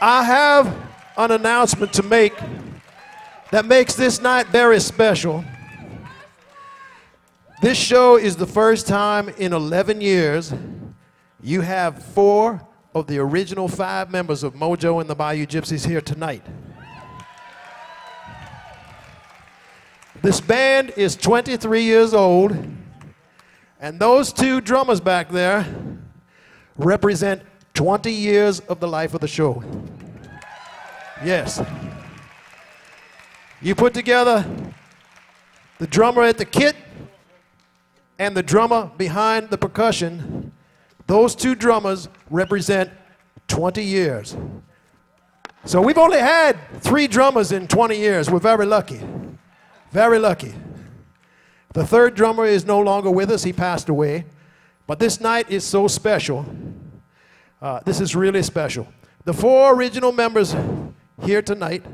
I have an announcement to make that makes this night very special. This show is the first time in 11 years you have 4 of the original 5 members of MOJO and the Bayou Gypsies here tonight. This band is 23 years old, and those 2 drummers back there represent 20 years of the life of the show. Yes. You put together the drummer at the kit and the drummer behind the percussion, those 2 drummers represent 20 years. So we've only had 3 drummers in 20 years. We're very lucky. Very lucky. The 3rd drummer is no longer with us. He passed away. But this night is so special. This is really special. The 4 original members here tonight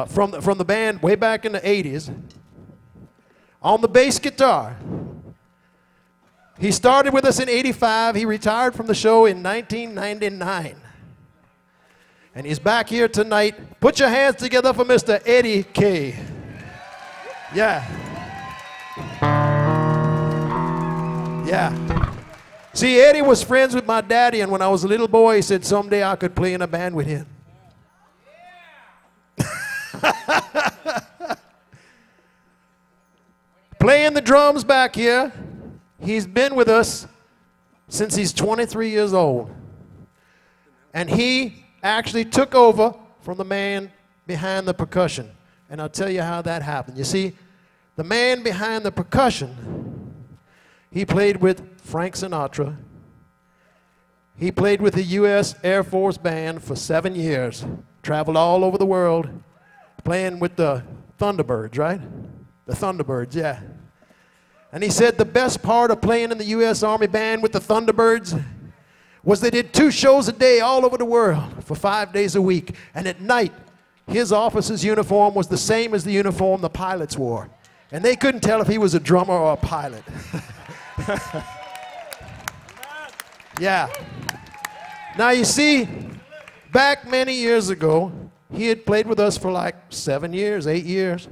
from the band way back in the 80s, on the bass guitar. He started with us in '85. He retired from the show in 1999. And he's back here tonight. Put your hands together for Mr. Eddie K. Yeah. Yeah. See, Eddie was friends with my daddy, and when I was a little boy, he said someday I could play in a band with him. Playing the drums back here, he's been with us since he's 23 years old. And he actually took over from the man behind the percussion. And I'll tell you how that happened. You see, the man behind the percussion, he played with Frank Sinatra. He played with the U.S. Air Force Band for 7 years. Traveled all over the world, playing with the Thunderbirds, right? The Thunderbirds, yeah. And he said the best part of playing in the U.S. Army Band with the Thunderbirds was they did 2 shows a day all over the world for 5 days a week. And at night, his officer's uniform was the same as the uniform the pilots wore. And they couldn't tell if he was a drummer or a pilot. Yeah. Now you see, back many years ago, he had played with us for like 7 years, 8 years.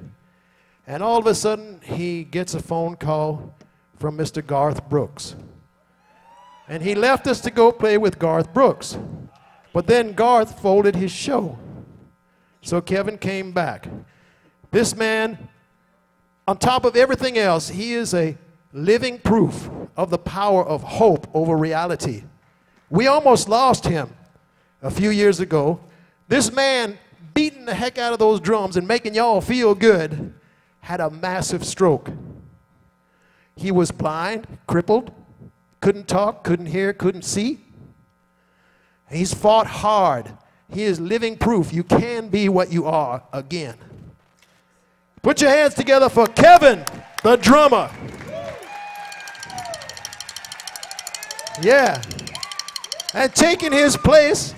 And all of a sudden, he gets a phone call from Mr. Garth Brooks. And he left us to go play with Garth Brooks. But then Garth folded his show. So Kevin came back. This man, on top of everything else, he is a living proof of the power of hope over reality. We almost lost him a few years ago. This man, beating the heck out of those drums and making y'all feel good, had a massive stroke. He was blind, crippled, couldn't talk, couldn't hear, couldn't see. He's fought hard. He is living proof you can be what you are again. Put your hands together for Kevin, the drummer. Yeah. And taking his place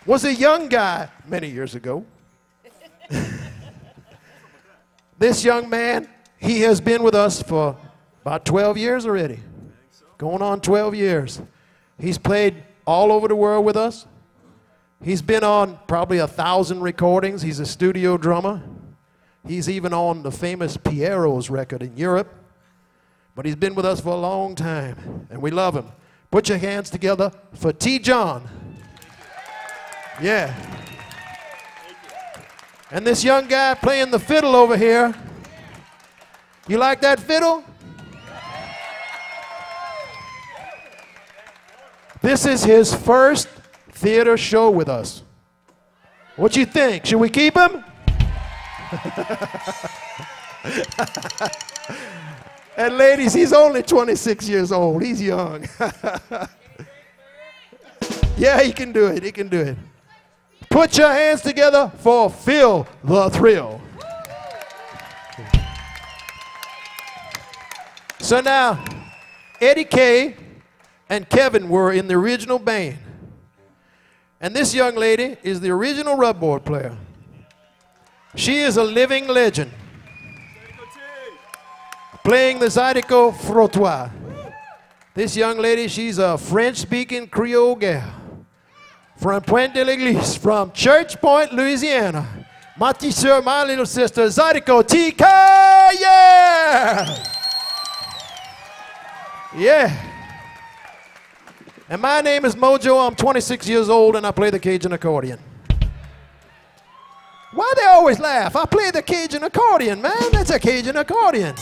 was a young guy many years ago. This young man, he has been with us for about 12 years already. Going on 12 years. He's played all over the world with us. He's been on probably 1,000 recordings. He's a studio drummer. He's even on the famous Piero's record in Europe. But he's been with us for a long time, and we love him. Put your hands together for T. John. Yeah. And this young guy playing the fiddle over here. You like that fiddle? This is his first theater show with us. What you think? Should we keep him? And ladies, he's only 26 years old. He's young. Yeah, he can do it. He can do it. Put your hands together for Phil the Thrill. So now, Eddie K and Kevin were in the original band. And this young lady is the original rubboard player. She is a living legend. Playing the Zydeco frottoir. This young lady, she's a French-speaking Creole gal. from Pointe de l'Église, from Church Point, Louisiana. My teacher, my little sister, Zydeco T Carrier! Yeah. And my name is Mojo. I'm 26 years old and I play the Cajun accordion. Why they always laugh? I play the Cajun accordion, man. That's a Cajun accordion.